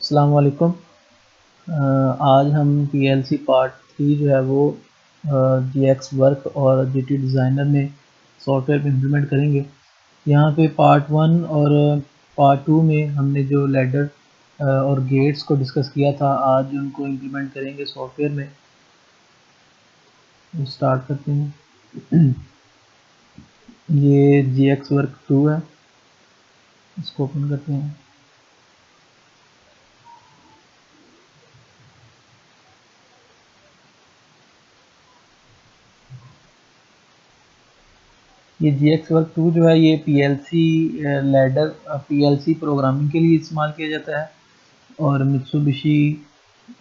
अस्सलाम वालेकुम। आज हम पीएलसी पार्ट 3 जो है वो जीएक्स वर्क और जीटी डिज़ाइनर में सॉफ्टवेयर में इम्प्लीमेंट करेंगे। यहाँ पे पार्ट 1 और पार्ट 2 में हमने जो लैडर और गेट्स को डिस्कस किया था, आज उनको इम्प्लीमेंट करेंगे सॉफ्टवेयर में। स्टार्ट करते हैं। ये जीएक्स वर्क 2 है, इसको ओपन करते हैं। ये GX वर्क 2 जो है ये पीएलसी लैडर पीएलसी प्रोग्रामिंग के लिए इस्तेमाल किया जाता है और मित्सुबिशी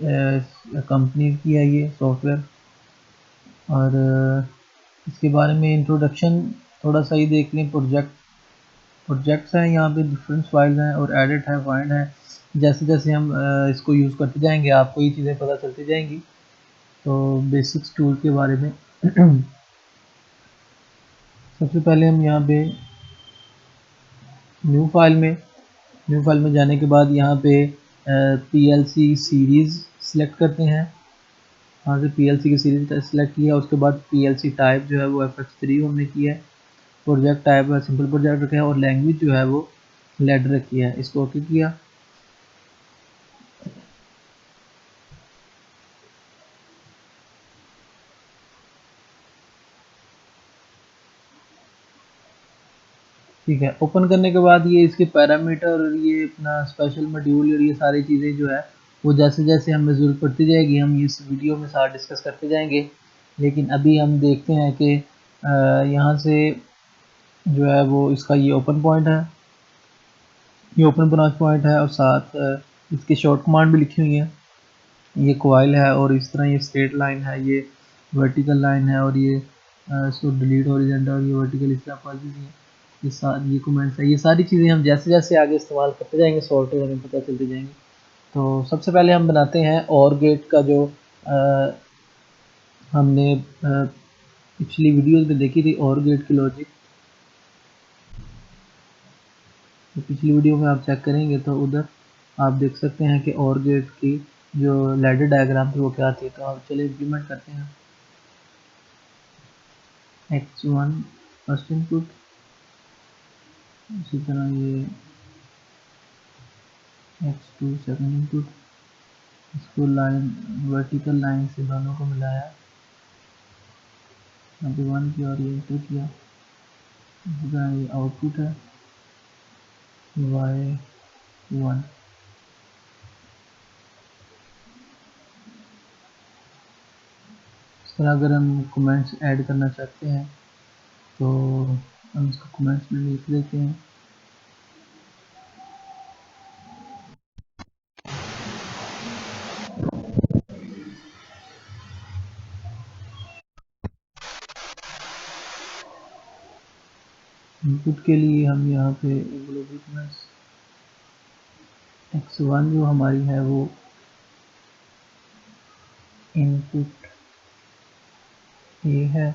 कंपनी की है ये सॉफ्टवेयर। और इसके बारे में इंट्रोडक्शन थोड़ा सा ही देख लें। प्रोजेक्ट्स हैं, यहाँ पे डिफरेंट फाइल्स हैं और एडिट है, फाइंड है। जैसे जैसे हम इसको यूज़ करते जाएंगे आपको ये चीज़ें पता चलती जाएंगी। तो बेसिक्स टूल के बारे में सबसे पहले हम यहाँ पे न्यू फाइल में जाने के बाद यहाँ पे पीएलसी सीरीज़ सिलेक्ट करते हैं। यहाँ से पीएलसी की सीरीज़ सिलेक्ट किया, उसके बाद पीएलसी टाइप जो है वो FX3 हमने किया है। प्रोजेक्ट टाइप है सिंपल प्रोजेक्ट रखा है और लैंग्वेज जो है वो लैडर रखी है। इसको ओके किया। ठीक है, ओपन करने के बाद ये इसके पैरामीटर और ये अपना स्पेशल मॉड्यूल और ये सारी चीज़ें जो है वो जैसे जैसे हमें ज़रूरत पड़ती जाएगी हम इस वीडियो में साथ डिस्कस करते जाएंगे। लेकिन अभी हम देखते हैं कि यहाँ से जो है वो इसका ये ओपन पॉइंट है, ये ओपन ब्रांच पॉइंट है और साथ इसकी शॉर्ट कमांड भी लिखी हुई है। ये कोयल है और इस तरह ये स्ट्रेट लाइन है, ये वर्टिकल लाइन है और ये इसको डिलीट हॉरिजॉन्टल और ये वर्टिकल इस तरह पॉजिटिव है। ये कमेंट्स है, ये सारी चीज़ें हम जैसे जैसे आगे इस्तेमाल करते जाएंगे सॉफ्टवेयर हमें पता चलते जाएंगे। तो सबसे पहले हम बनाते हैं और गेट का जो हमने पिछली वीडियोस में देखी थी और गेट की लॉजिक। तो पिछली वीडियो में आप चेक करेंगे तो उधर आप देख सकते हैं कि और गेट की जो लैडर डायग्राम थी वो क्या थी। तो आप चलिए इम्प्लीमेंट करते हैं। x1 फर्स्ट इनपुट, इसी तरह ये x2 सेकंड इनपुट, इसको लाइन वर्टिकल लाइन से दोनों को मिलाया, यहाँ पे 1 किया और ये एंटर किया। इसी तरह ये आउटपुट है y1। इस तरह अगर हम कमेंट्स ऐड करना चाहते हैं तो हम इसको कमेंट्स में लिख देते हैं। इनपुट के लिए हम यहाँ पे ग्लोबल कमेंट्स x1 जो हमारी है वो इनपुट ए है,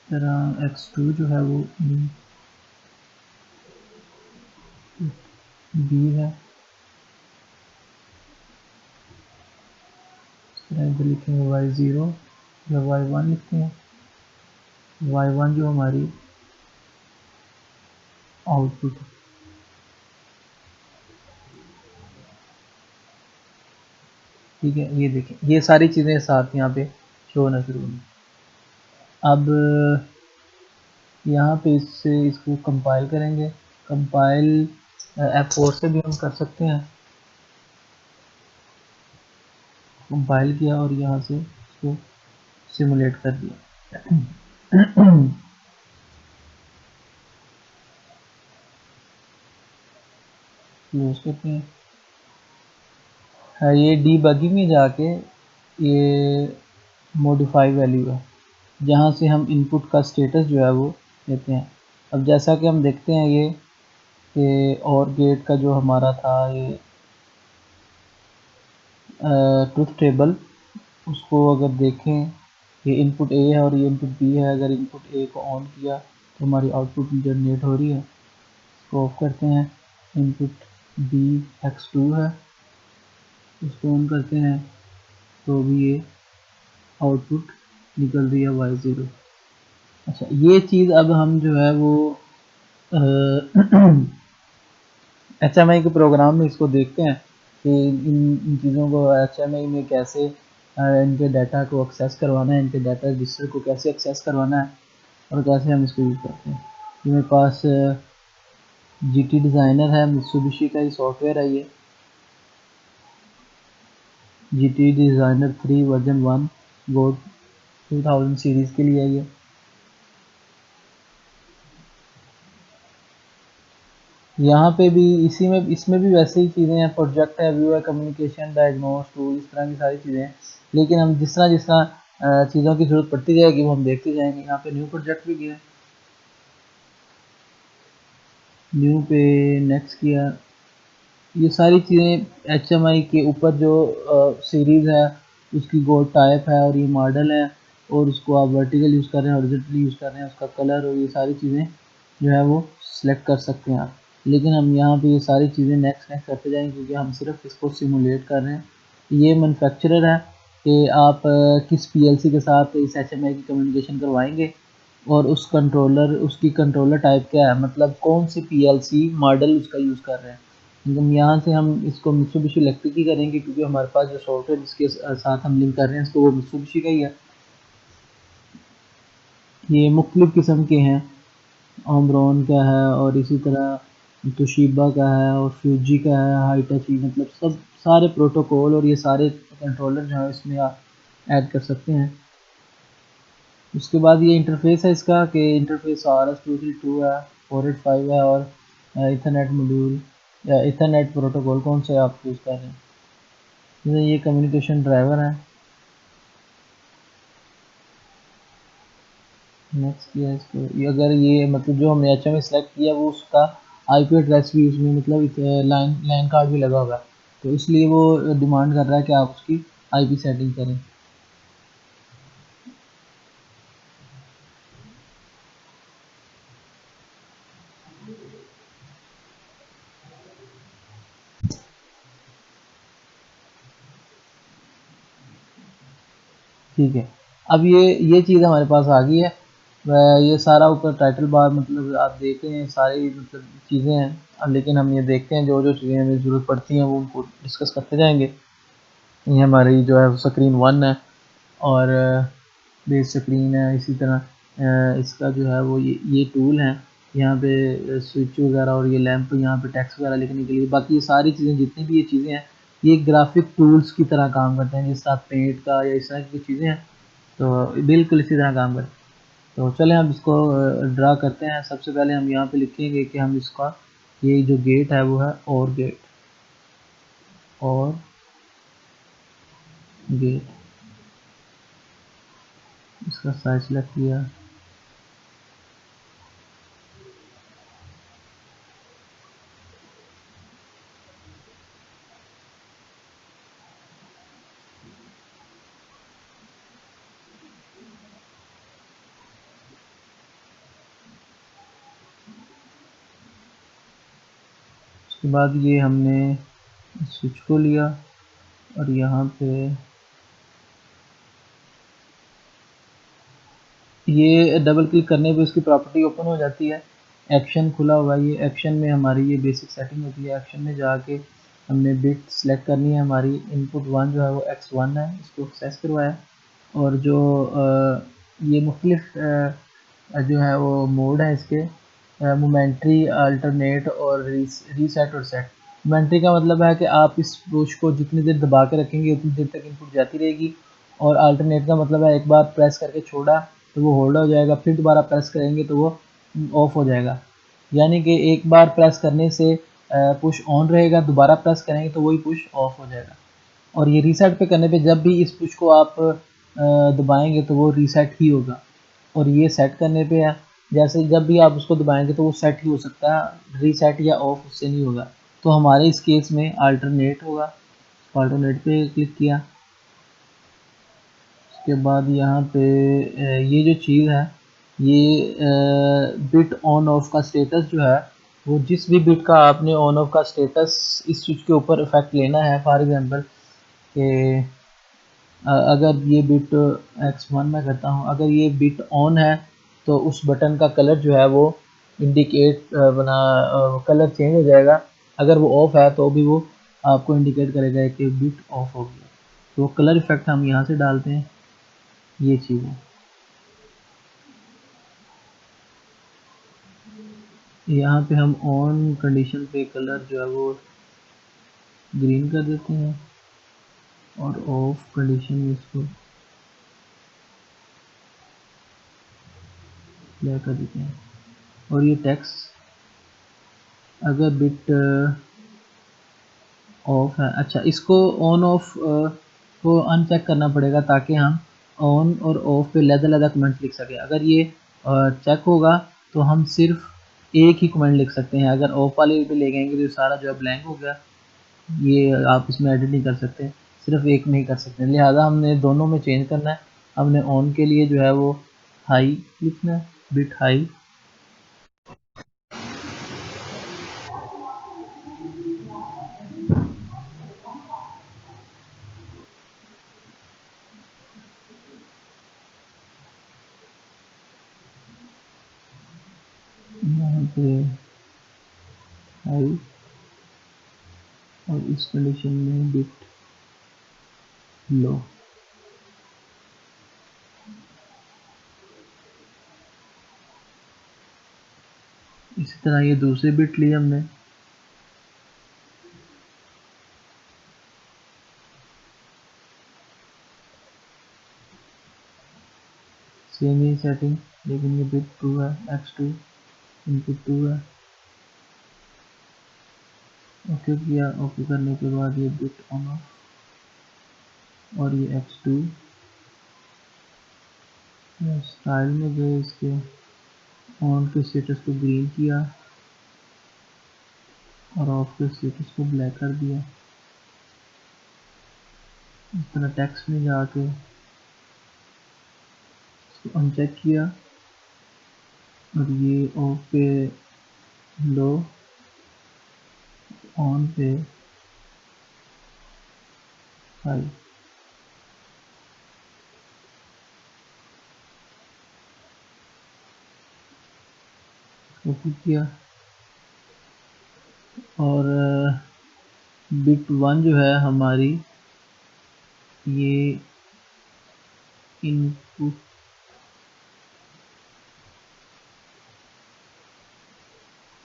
तरह x2 जो है वो बी है। इस तरह इधर लिखेंगे y0 या y1 लिखते हैं। y1 जो हमारी आउटपुट है। ठीक है, ये देखें ये सारी चीज़ें साथ यहाँ पे शो होना शुरू होंगी। अब यहाँ पे इसको कंपाइल करेंगे। कंपाइल F4 से भी हम कर सकते हैं। कंपाइल किया और यहाँ से इसको सिमुलेट कर दिया। क्लोज करते हैं। ये डीबगिंग में जाके ये मॉडिफाई वैल्यू है, जहाँ से हम इनपुट का स्टेटस जो है वो लेते हैं। अब जैसा कि हम देखते हैं ये कि और गेट का जो हमारा था ये ट्रुथ टेबल, उसको अगर देखें ये इनपुट ए है और ये इनपुट बी है। अगर इनपुट ए को ऑन किया तो हमारी आउटपुट जनरेट हो रही है। इसको ऑफ करते हैं। इनपुट BX2 है, उसको ऑन करते हैं तो भी ये आउटपुट निकल रही है Y0। अच्छा, ये चीज़ अब हम जो है वो HMI के प्रोग्राम में इसको देखते हैं कि इन चीज़ों को HMI में कैसे इनके डाटा को एक्सेस करवाना है, इनके डाटा रजिस्टर को कैसे एक्सेस करवाना है और कैसे हम इसको यूज़ करते हैं। ये मेरे पास GT डिज़ाइनर है, मित्सुबिशी का ही सॉफ्टवेयर है ये, GT designer 3 version 1 gold 2000 series के लिए है ये। यहाँ पे भी इसी में इसमें भी वैसे ही चीज़ें हैं, प्रोजेक्ट है, व्यू है, कम्युनिकेशन, डायग्नोस टूल, इस तरह की सारी चीज़ें हैं। लेकिन हम जिस तरह चीज़ों की ज़रूरत पड़ती जाएगी वो हम देखते जाएंगे। यहाँ पे न्यू प्रोजेक्ट भी किया, न्यू पे नेक्स्ट किया। ये सारी चीज़ें HMI के ऊपर जो सीरीज़ है उसकी गोल्ड टाइप है और ये मॉडल है, और उसको आप वर्टिकल यूज़ कर रहे हैं, हॉरिजॉन्टल यूज़ कर रहे हैं, उसका कलर और ये सारी चीज़ें जो है वो सिलेक्ट कर सकते हैं आप। लेकिन हम यहाँ पे ये सारी चीज़ें नेक्स्ट नेक्स्ट करते जाएंगे क्योंकि हम सिर्फ इसको सिमुलेट कर रहे हैं। ये मैन्युफैक्चरर है कि आप किस PLC के साथ इस HMI की कम्युनिकेशन करवाएंगे और उस कंट्रोलर उसकी कंट्रोलर टाइप क्या है, मतलब कौन सी PLC मॉडल उसका यूज़ कर रहे हैं। हम यहाँ से हम इसको मित्सुबिशी इलेक्ट्रिक ही करेंगे क्योंकि हमारे पास जो सॉफ्टवेयर जिसके साथ हम लिंक कर रहे हैं इसको वो मित्सुबिशी का ही है। ये मुख्तलिफ़ किस्म के हैं, ओमरॉन का है और इसी तरह तोशिबा का है और फ्यूजी का है, हाईटची, मतलब सब सारे प्रोटोकॉल और ये सारे कंट्रोलर जो है इसमें आप ऐड कर सकते हैं। उसके बाद ये इंटरफेस है इसका कि इंटरफेस RS232 है, 485 है और इथरनेट मॉड्यूल या इथरनेट प्रोटोकॉल कौन सा आप यूज़ कर रहे हैं। जैसे ये कम्युनिकेशन ड्राइवर है, नेक्स्ट किया इसको। ये अगर ये मतलब जो हमने HMI सेलेक्ट किया वो उसका IP एड्रेस भी उसमें मतलब लाइन लाइन कार्ड भी लगा होगा, तो इसलिए वो डिमांड कर रहा है कि आप उसकी IP सेटिंग करें। ठीक है, अब ये चीज़ हमारे पास आ गई है। ये सारा ऊपर टाइटल बार मतलब आप देख रहे हैं सारी मतलब चीज़ें हैं। अब लेकिन हम ये देखते हैं जो जो चीज़ें हमें ज़रूरत पड़ती हैं वो उनको डिस्कस करते जाएंगे। ये हमारी जो है स्क्रीन 1 है और बेस स्क्रीन है। इसी तरह इसका जो है वो ये टूल है, यहाँ पे स्विच वगैरह और ये लैंप, यहाँ पे टेक्स्ट वगैरह लिखने के लिए। बाकी ये सारी चीज़ें जितनी भी ये चीज़ें हैं ये ग्राफिक टूल्स की तरह काम करते हैं, जिस तरह पेंट का या इस तरह की चीज़ें हैं, तो बिल्कुल इसी तरह काम करते हैं। तो चलें हम इसको ड्रा करते हैं। सबसे पहले हम यहाँ पे लिखेंगे कि हम इसका ये जो गेट है वो है और गेट, और गेट, इसका साइज सेलेक्ट किया। उसके बाद ये हमने स्विच को लिया और यहाँ पे ये डबल क्लिक करने पे इसकी प्रॉपर्टी ओपन हो जाती है। एक्शन खुला हुआ है, ये एक्शन में हमारी ये बेसिक सेटिंग होती है। एक्शन में जाके हमने बिट सेलेक्ट करनी है, हमारी इनपुट 1 जो है वो X1 है, इसको एक्सेस करवाया। और जो ये मुख्तलिफ जो है वो मोड है इसके, मोमेंट्री, अल्टरनेट और रीसेट और सेट। मोमेंट्री का मतलब है कि आप इस पुश को जितनी देर दबा के रखेंगे उतनी देर तक इनपुट जाती रहेगी, और अल्टरनेट का मतलब है एक बार प्रेस करके छोड़ा तो वो होल्ड हो जाएगा, फिर दोबारा प्रेस करेंगे तो वो ऑफ हो जाएगा। यानी कि एक बार प्रेस करने से पुश ऑन रहेगा, दोबारा प्रेस करेंगे तो वही पुश ऑफ हो जाएगा। और ये रीसेट पे करने पे जब भी इस पुश को आप दबाएंगे तो वो रीसेट ही होगा। और ये सेट करने पे है, जैसे जब भी आप उसको दबाएंगे तो वो सेट ही हो सकता है, रीसेट या ऑफ उससे नहीं होगा। तो हमारे इस केस में अल्टरनेट होगा, अल्टरनेट पे क्लिक किया। उसके बाद यहाँ पे ये जो चीज़ है ये बिट ऑन ऑफ का स्टेटस जो है वो जिस भी बिट का आपने ऑन ऑफ का स्टेटस इस स्विच के ऊपर इफेक्ट लेना है, फॉर एग्जांपल कि अगर ये बिट x1 में करता हूँ, अगर ये बिट ऑन है तो उस बटन का कलर जो है वो इंडिकेट बना कलर चेंज हो जाएगा। अगर वो ऑफ है तो भी वो आपको इंडिकेट करेगा कि बिट ऑफ हो गया। तो कलर इफेक्ट हम यहाँ से डालते हैं, ये चीज़ है। यहाँ पे हम ऑन कंडीशन पे कलर जो है वो ग्रीन कर देते हैं और ऑफ कंडीशन में इसको ब्लैक कर देते हैं। और ये टेक्स्ट अगर बिट ऑफ है, अच्छा इसको ऑन ऑफ को अनचेक करना पड़ेगा ताकि हम ऑन और ऑफ पे अलग-अलग कमेंट्स लिख सकें। अगर ये चेक होगा तो हम सिर्फ एक ही कमेंट लिख सकते हैं। अगर ऑफ वाले पे ले गएंगे तो सारा जो है ब्लैंक हो गया, ये आप इसमें एडिट नहीं कर सकते, सिर्फ एक में ही कर सकते हैं। लिहाजा हमने दोनों में चेंज करना है। हमने ऑन के लिए जो है वो हाई लिखना है, बिट हाई। यहाँ पे हाई और इस कंडीशन में बिट लो। इसी तरह ये दूसरे बिट लिए हमने, सेम ही सेटिंग, लेकिन ये बिट 2 है, x2 इनपुट 2 है। ओके किया, ओके करने के बाद ये बिट ऑन ऑफ और ये x2 स्टाइल में गए, इसके ऑन के स्टेटस को ग्रीन किया और ऑफ के स्टेटस को ब्लैक कर दिया। इस तरह टेक्स्ट में जाके इसको अनचेक किया और ये ऑफ पे लो, ऑन पे हाई। कॉपी किया और बिट 1 जो है हमारी, ये इनपुट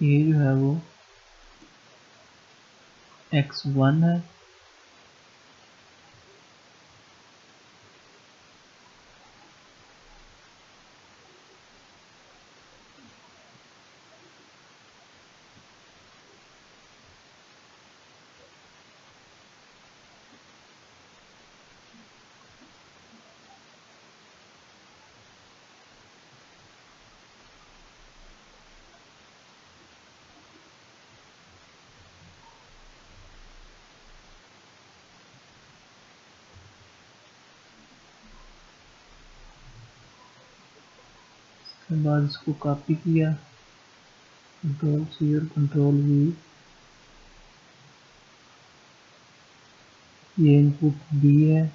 ये जो है वो x1 है उसके बाद इसको कॉपी किया, कंट्रोल सी और कंट्रोल वी, ये इनपुट बी है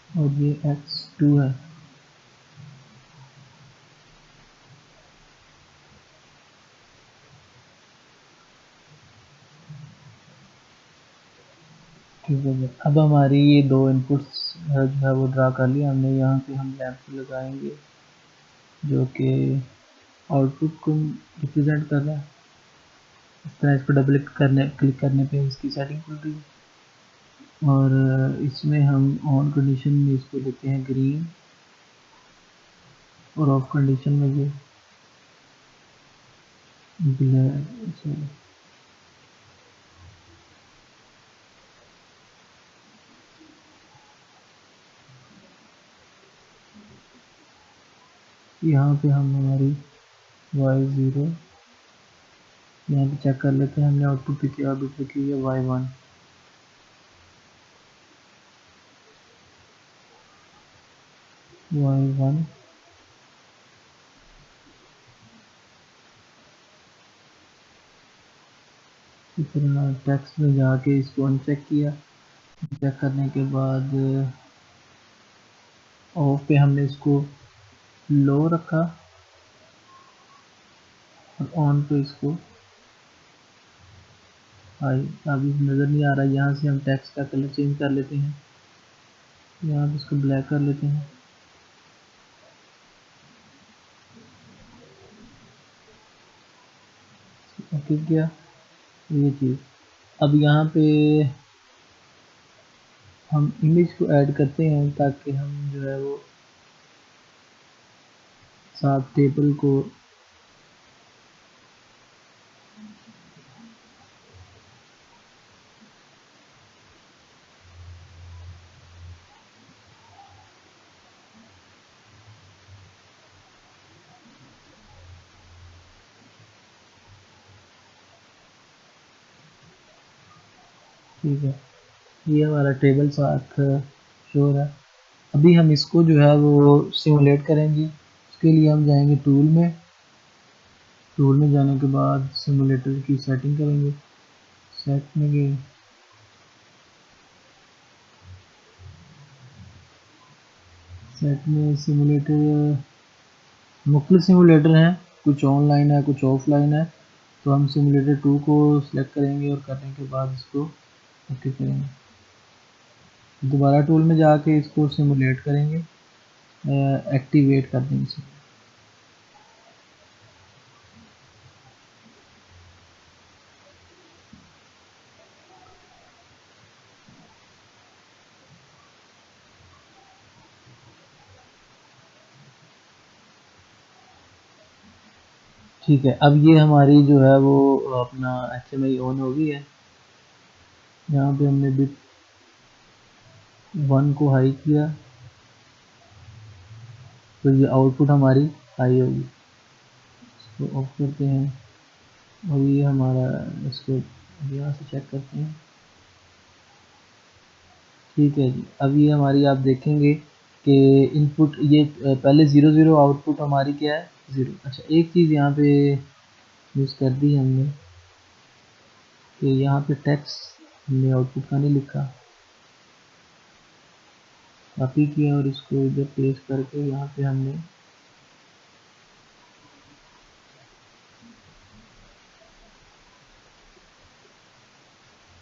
और ये x2 है। ठीक है, अब हमारी ये दो इनपुट्स जो है वो ड्रा कर लिया हमने। यहाँ पे हम लैंप लगाएंगे जो कि आउटपुट को रिप्रेजेंट कर रहा है। इस तरह इस पर डबल क्लिक करने पे इसकी सेटिंग खुल रही है और इसमें हम ऑन कंडीशन में इसको देते हैं ग्रीन और ऑफ कंडीशन में ये ब्लैक। यहाँ पे हम हमारी y0 यहाँ पे चेक कर लेते हैं, हमने आउटपुट पे किया, आउटपुट पे की है y1। y1 फिर टेक्स्ट में जाके इसको अनचेक किया। चेक करने के बाद ऑफ पे हमने इसको लो रखा और ऑन पे इसको हाई। अभी नज़र नहीं आ रहा, यहाँ से हम टेक्स्ट का कलर चेंज कर लेते हैं, यहाँ पे इसको ब्लैक कर लेते हैं। ओके किया ये चीज़। अब यहाँ पे हम इमेज को ऐड करते हैं ताकि हम जो है वो साथ टेबल को ठीक है, ये हमारा टेबल साथ शो हो रहा है। अभी हम इसको जो है वो सिमुलेट करेंगे। उसके लिए हम जाएंगे टूल में, टूल में जाने के बाद सिमुलेटर की सेटिंग करेंगे। सेट में गए, सेट में सिमुलेटर मुख्तलिफ सिमुलेटर हैं, कुछ ऑनलाइन है कुछ ऑफलाइन है। तो हम सिमुलेटर 2 को सिलेक्ट करेंगे और करने के बाद इसको ओके करेंगे। दोबारा टूल में जाके इसको सिमुलेट करेंगे, एक्टिवेट कर देंगे इसे। ठीक है, अब ये हमारी जो है वो अपना HMI ऑन हो गई है। यहाँ पे हमने बिट 1 को हाई किया तो ये आउटपुट हमारी हाई होगी। इसको ऑफ करते हैं और ये हमारा, इसको यहाँ से चेक करते हैं। ठीक है जी, अब ये हमारी आप देखेंगे कि इनपुट ये पहले 0 0 आउटपुट हमारी क्या है 0। अच्छा, एक चीज़ यहाँ पे यूज़ कर दी हमने कि यहाँ पे टेक्स्ट हमने आउटपुट का नहीं लिखा, कॉपी किया और इसको इधर पेस्ट करके यहाँ पे हमने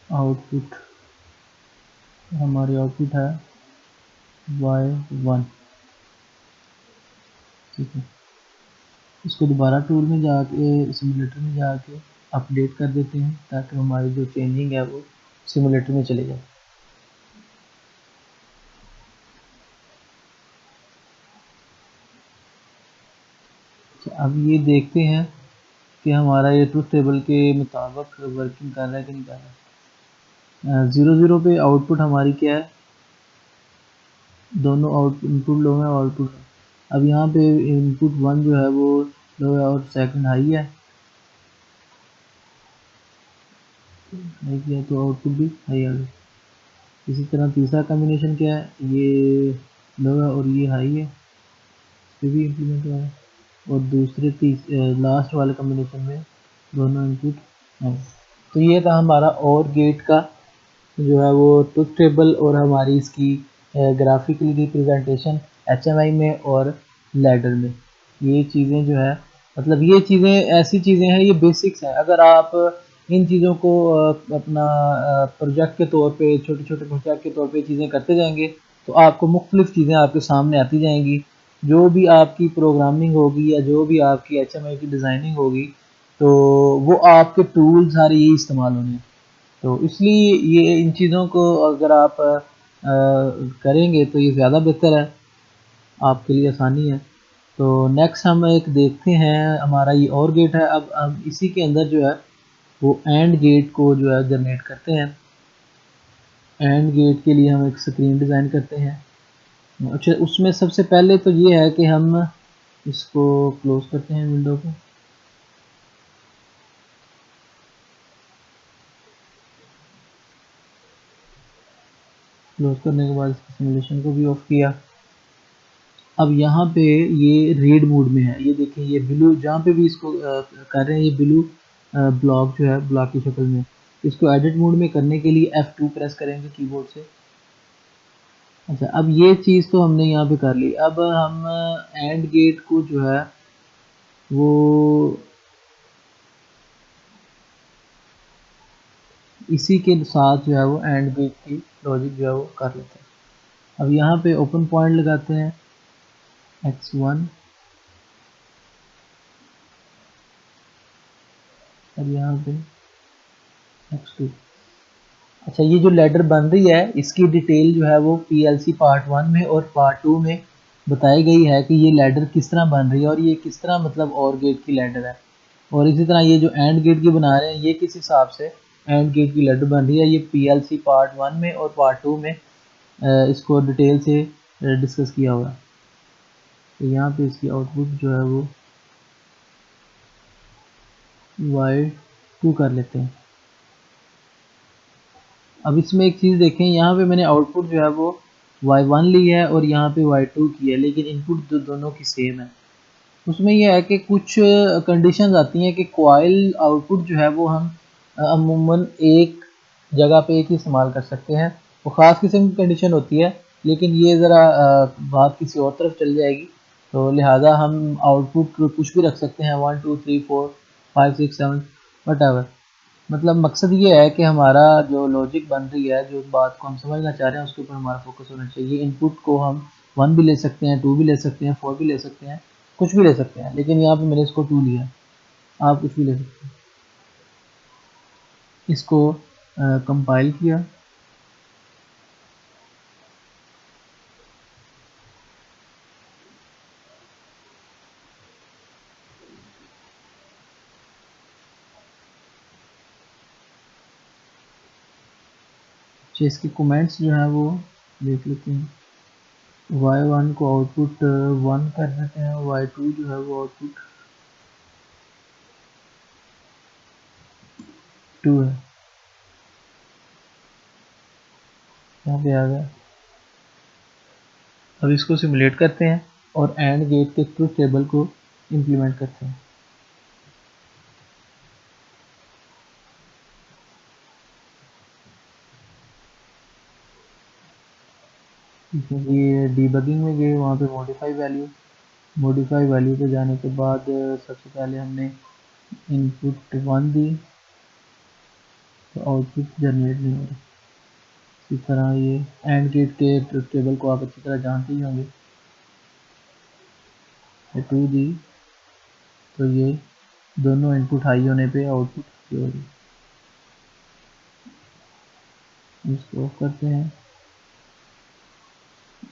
आउटपुट, हमारी आउटपुट है y1। ठीक है, इसको दोबारा टूल में जाके सिमुलेटर में जाके अपडेट कर देते हैं ताकि हमारी जो चेंजिंग है वो सिमुलेटर में चले जाए। अच्छा, अब ये देखते हैं कि हमारा ये ट्रुथ टेबल के मुताबिक वर्किंग कर रहा है कि नहीं कर रहा है। 0 0 पे आउटपुट हमारी क्या है, दोनों आउट इनपुट लो है आउटपुट है। अब यहाँ पे इनपुट 1 जो है वो लो है और सेकंड हाई है, हाई किया तो आउटपुट भी हाई आ गया। इसी तरह तीसरा कॉम्बिनेशन क्या है, ये लो है और ये हाई है, इस पर भी इम्प्लीमेंट हुआ है। और दूसरे लास्ट वाले कॉम्बिनेशन में दोनों इनपुट हैं। तो ये था हमारा और गेट का जो है वो ट्रुथ टेबल और हमारी इसकी ग्राफिकली रिप्रेजेंटेशन HMI में और लैडर में। ये चीज़ें जो है, मतलब ये चीज़ें ऐसी चीज़ें हैं, ये बेसिक्स हैं। अगर आप इन चीज़ों को अपना प्रोजेक्ट के तौर पे, छोटे छोटे प्रोजेक्ट के तौर पे चीज़ें करते जाएंगे तो आपको मुख्तलिफ चीज़ें आपके सामने आती जाएंगी। जो भी आपकी प्रोग्रामिंग होगी या जो भी आपकी HMI की डिज़ाइनिंग होगी तो वो आपके टूल सारे ये इस्तेमाल होंगे। तो इसलिए ये इन चीज़ों को अगर आप करेंगे तो ये ज़्यादा बेहतर है, आपके लिए आसानी है। तो नेक्स्ट हम एक देखते हैं, हमारा ये और गेट है। अब हम इसी के अंदर जो है वो एंड गेट को जो है जनरेट करते हैं। एंड गेट के लिए हम एक स्क्रीन डिज़ाइन करते हैं। अच्छा, उसमें सबसे पहले तो ये है कि हम इसको क्लोज करते हैं विंडो को। क्लोज करने के बाद इसकी सिमुलेशन को भी ऑफ किया। अब यहाँ पे ये रीड मोड में है, ये देखें ये ब्लू, जहाँ पे भी इसको कर रहे हैं ये ब्लू ब्लॉक जो है ब्लॉक की शक्ल में। इसको एडिट मोड में करने के लिए F2 प्रेस करेंगे कीबोर्ड से। अच्छा, अब ये चीज़ तो हमने यहाँ पे कर ली। अब हम एंड गेट को जो है वो इसी के साथ जो है वो एंड गेट की लॉजिक जो है वो कर लेते हैं। अब यहाँ पे ओपन पॉइंट लगाते हैं x1 और यहाँ पे x2। अच्छा, ये जो लेटर बन रही है इसकी डिटेल जो है वो PLC पार्ट 1 में और पार्ट 2 में बताई गई है कि ये लैडर किस तरह बन रही है और ये किस तरह मतलब और गेट की लैडर है। और इसी तरह ये जो एंड गेट की बना रहे हैं ये किस हिसाब से एंड गेट की लैडर बन रही है, ये PLC पार्ट 1 में और पार्ट 2 में इसको डिटेल से डिस्कस किया हुआ है। तो यहाँ पे इसकी आउटपुट जो है वो Y2 कर लेते हैं। अब इसमें एक चीज़ देखें, यहाँ पे मैंने आउटपुट जो है वो Y1 ली है और यहाँ पे Y2 की है, लेकिन इनपुट दोनों की सेम है। उसमें यह है कि कुछ कंडीशंस आती हैं कि कॉइल आउटपुट जो है वो हम अमूमन एक जगह पे एक ही इस्तेमाल कर सकते हैं। वो ख़ास किस्म की कंडीशन होती है, लेकिन ये ज़रा बात किसी और तरफ चल जाएगी, तो लिहाजा हम आउटपुट कुछ भी रख सकते हैं 1 2 3 4 5 6 7 वट। मतलब मकसद ये है कि हमारा जो लॉजिक बन रही है, जो बात को हम समझना चाह रहे हैं उसके ऊपर हमारा फोकस होना चाहिए। इनपुट को हम 1 भी ले सकते हैं, 2 भी ले सकते हैं, 4 भी ले सकते हैं, कुछ भी ले सकते हैं, लेकिन यहाँ पे मैंने इसको 2 लिया। आप कुछ भी ले सकते हैं। इसको कंपाइल किया। अच्छा, इसके कमेंट्स जो हैं वो देख लेते हैं। Y1 को आउटपुट 1 कर देते हैं, Y2 जो है वो आउटपुट 2 है। यहाँ पे आ गया। अब इसको सिमुलेट करते हैं और एंड गेट के ट्रुथ टेबल को इम्प्लीमेंट करते हैं। ये डीबगिंग में गए, वहाँ पे मॉडिफाई वैल्यू पे जाने के बाद सबसे पहले हमने इनपुट 1 दी तो आउटपुट जनरेट नहीं हो रहा। इसी तरह ये एंड गेट के ट्रुथ टेबल को आप अच्छी तरह जानते ही होंगे। 2 दी तो ये दोनों इनपुट हाई होने पे आउटपुट हाई होगी। इसको ऑफ करते हैं।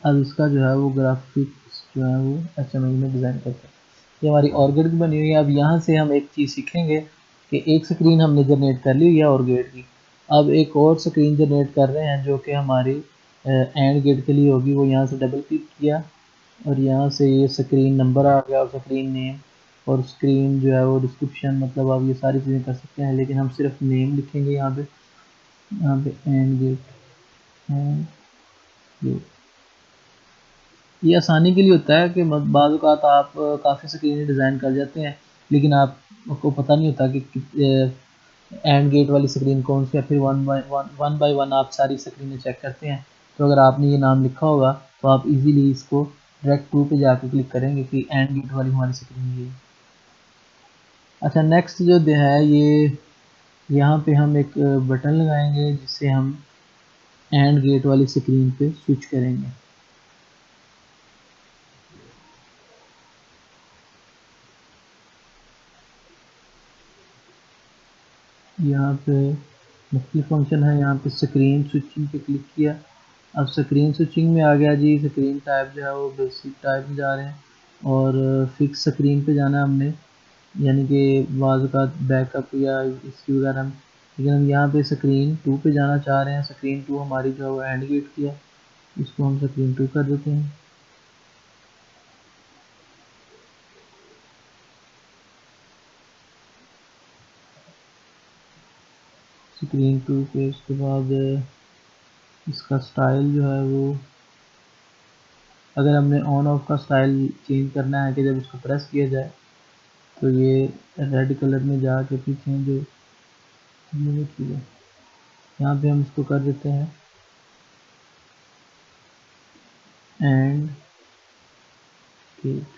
अब इसका जो है वो ग्राफिक्स जो है वो HTML में डिज़ाइन करते हैं। ये हमारी ऑर्गेट की बनी हुई है। अब यहाँ से हम एक चीज़ सीखेंगे कि एक स्क्रीन हमने जनरेट कर ली हुई है ऑर्गेट की। अब एक और स्क्रीन जनरेट कर रहे हैं जो कि हमारी एंड गेट के लिए होगी। वो यहाँ से डबल क्लिक किया और यहाँ से ये स्क्रीन नंबर आ गया और स्क्रीन नेम और स्क्रीन जो है वो डिस्क्रिप्शन, मतलब आप ये सारी चीज़ें कर सकते हैं, लेकिन हम सिर्फ नेम लिखेंगे यहाँ पे एंड गेट। ये आसानी के लिए होता है कि बाज़ औक़ात आप काफ़ी स्क्रीनें डिज़ाइन कर जाते हैं, लेकिन आपको पता नहीं होता कि एंड गेट वाली स्क्रीन कौन सी है। फिर वन बाय वन आप सारी स्क्रीनें चेक करते हैं। तो अगर आपने ये नाम लिखा होगा तो आप इजीली इसको डायरेक्ट 2 पे जाके क्लिक करेंगे कि एंड गेट वाली हमारी स्क्रीन ये। अच्छा, नेक्स्ट जो है ये यहाँ पे हम एक बटन लगाएंगे जिससे हम एंड गेट वाली स्क्रीन पे स्विच करेंगे। यहाँ पे मुख्तलिफ फंक्शन है। यहाँ पे स्क्रीन स्विचिंग पे क्लिक किया। अब स्क्रीन स्विचिंग में आ गया जी। स्क्रीन टाइप जो है वो बेसिक टाइप में जा रहे हैं और फिक्स स्क्रीन पे जाना है हमने, यानी कि बाज़ का बैकअप या इसकी वगैरह हम। लेकिन हम यहाँ पे स्क्रीन 2 पे जाना चाह रहे हैं। स्क्रीन 2 हमारी जो है वो एंड गेट की है, इसको हम स्क्रीन 2 कर देते हैं। स्क्रीन 2 पे उसके बाद इसका स्टाइल जो है वो, अगर हमने ऑन ऑफ का स्टाइल चेंज करना है कि जब इसको प्रेस किया जाए तो ये रेड कलर में जाके पीछे जो यूनिट की है यहाँ पे हम इसको कर देते हैं and gate.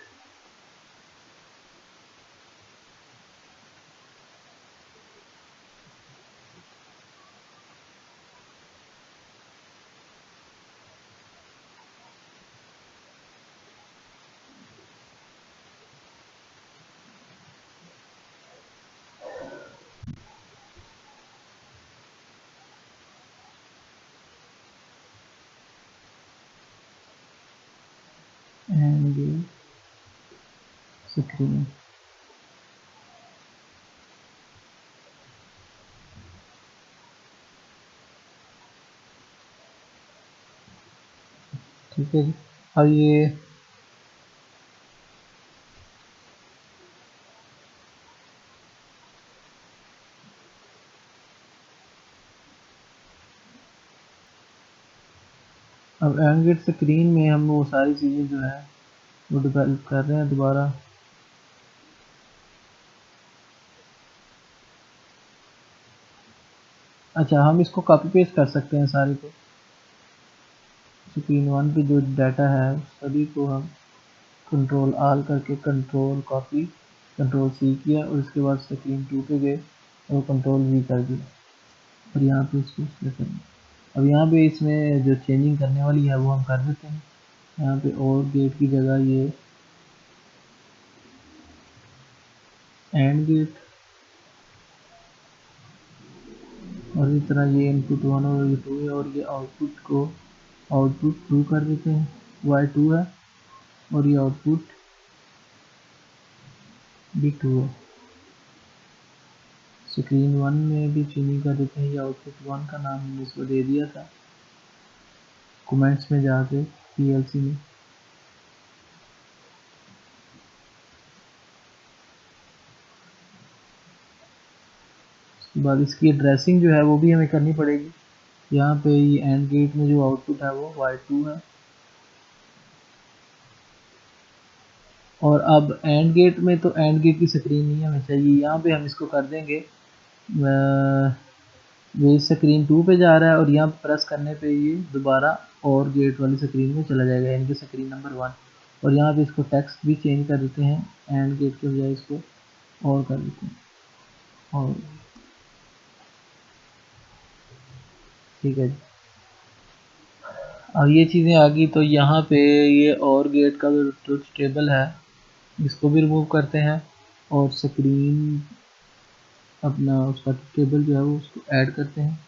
And gate screen. ठीक है जी। अब ये अब एंड गेट स्क्रीन में हम वो सारी चीज़ें जो है वो डेवलप कर रहे हैं दोबारा। अच्छा, हम इसको कॉपी पेस्ट कर सकते हैं सारे को। स्क्रीन वन पे जो डाटा है सभी को हम कंट्रोल आल करके कंट्रोल कॉपी कंट्रोल सी किया और उसके बाद स्क्रीन टू पे गए और कंट्रोल वी कर दिया और यहाँ पे इसको सेलेक्ट करना। अब यहाँ पे इसमें जो चेंजिंग करने वाली है वो हम कर देते हैं। यहाँ पे और गेट की जगह ये एंड गेट और इस तरह ये इनपुट वन और ये टू है और ये आउटपुट को आउटपुट टू कर देते हैं। वाई टू है और ये आउटपुट भी टू है। स्क्रीन वन में भी चेंजिंग कर देते हैं। ये आउटपुट वन का नाम हमने इसको दे दिया था कमेंट्स में जाके पीएलसी में। उसके बाद इसकी एड्रेसिंग जो है वो भी हमें करनी पड़ेगी। यहाँ पे ये एंड गेट में जो आउटपुट है वो y2 है और अब एंड गेट में तो एंड गेट की स्क्रीन नहीं हमें चाहिए। यहाँ पे हम इसको कर देंगे ये स्क्रीन 2 पे जा रहा है और यहाँ प्रेस करने पे ये दोबारा और गेट वाली स्क्रीन में चला जाएगा यानी कि स्क्रीन नंबर 1। और यहाँ पे इसको टेक्स्ट भी चेंज कर देते हैं एंड गेट के बजाय इसको और कर देते हैं और ठीक है जी। अब ये चीज़ें आ गई तो यहाँ पे ये और गेट का जो ट्रुथ टेबल है इसको भी रिमूव करते हैं और स्क्रीन अपना उसका टेबल जो है वो उसको ऐड करते हैं।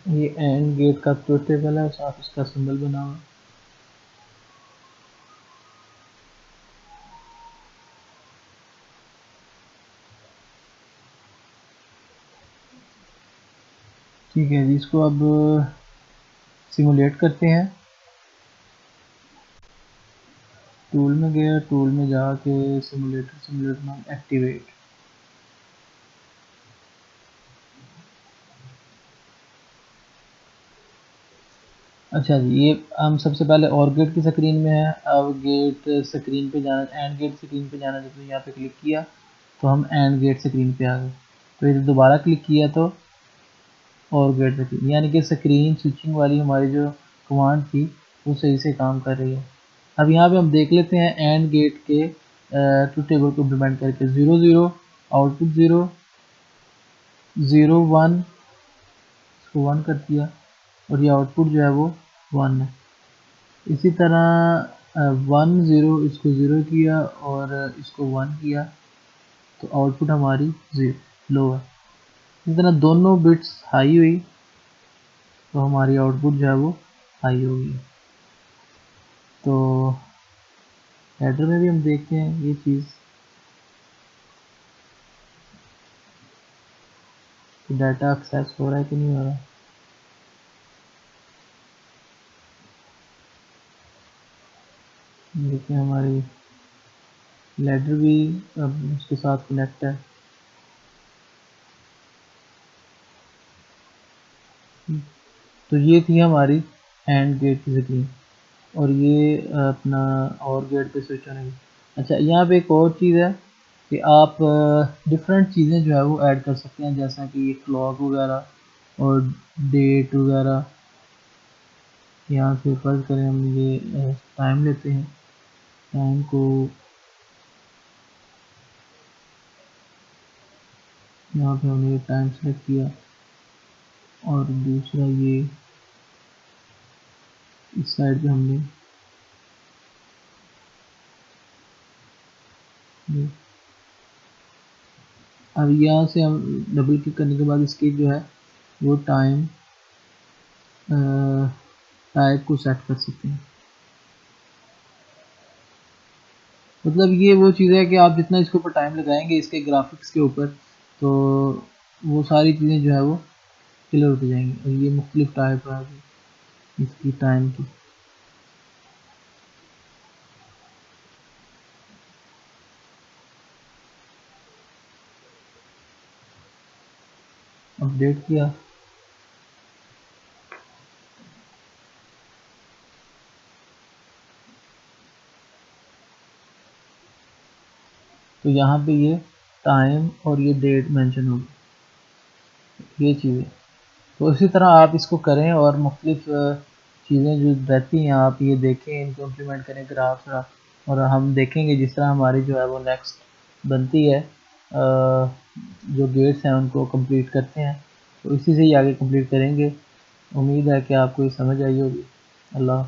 ये एंड गेट का ट्रुथ टेबल है साथ उसका सिंबल बना हुआ। ठीक है जी, इसको अब सिमुलेट करते हैं। टूल में गया, टूल में जाके सिमुलेटर नाम एक्टिवेट। अच्छा जी, ये हम सबसे पहले और गेट की स्क्रीन में है। अब गेट स्क्रीन पे जाना, एंड गेट स्क्रीन पे जाना, जब यहाँ पे क्लिक किया तो हम एंड गेट स्क्रीन पे आ गए। तो ये दोबारा क्लिक किया तो और गेट स्क्रीन यानी कि स्क्रीन स्विचिंग वाली हमारी जो कमांड थी वो सही से काम कर रही है। अब यहाँ पे हम देख लेते हैं एंड गेट के ट्रुथ टेबल को इम्प्लीमेंट करके 0 0 आउटपुट 0 0 1 इसको 1 कर दिया और ये आउटपुट जो है वो 1 है। इसी तरह 1 0 इसको 0 किया और इसको 1 किया तो आउटपुट हमारी 0 लो है। इस तरह दोनों बिट्स हाई हुई तो हमारी आउटपुट जो है वो हाई होगी। तो हेडर में भी हम देखते हैं ये चीज़ कि डाटा एक्सेस हो रहा है कि नहीं हो रहा है। देखिए हमारी लेटर भी अब उसके साथ कनेक्ट है। तो ये थी हमारी हैंड गेट की स्क्रीन, और ये अपना और गेट पे स्विच होने की। अच्छा, यहाँ पे एक और चीज़ है कि आप डिफरेंट चीज़ें जो है वो ऐड कर सकते हैं, जैसा कि क्लॉक वगैरह और डेट वगैरह। यहाँ से फर्ज करें हम ये टाइम लेते हैं, टाइम को यहाँ पे हमने टाइम सेलेक्ट किया, और दूसरा ये इस साइड पे हमने ये। अब यहाँ से हम डबल क्लिक करने के बाद इसकी जो है वो टाइम टाइप को सेट कर सकते हैं। मतलब ये वो चीज़ है कि आप जितना इसके ऊपर टाइम लगाएंगे इसके ग्राफिक्स के ऊपर, तो वो सारी चीज़ें जो है वो क्लियर होती जाएंगी। और ये मुख्तलिफ टाइप है इसकी टाइम की। अपडेट किया तो यहाँ पे ये टाइम और ये डेट मेंशन होगी, ये चीज़ें। तो इसी तरह आप इसको करें और मुख्तलिफ चीज़ें जो रहती हैं आप ये देखें, इनको इम्प्लीमेंट करें ग्राफ का। और हम देखेंगे जिस तरह हमारी जो है वो नेक्स्ट बनती है, जो गेट्स हैं उनको कंप्लीट करते हैं, तो इसी से ही आगे कंप्लीट करेंगे। उम्मीद है कि आपको ये समझ आई होगी। अल्लाह।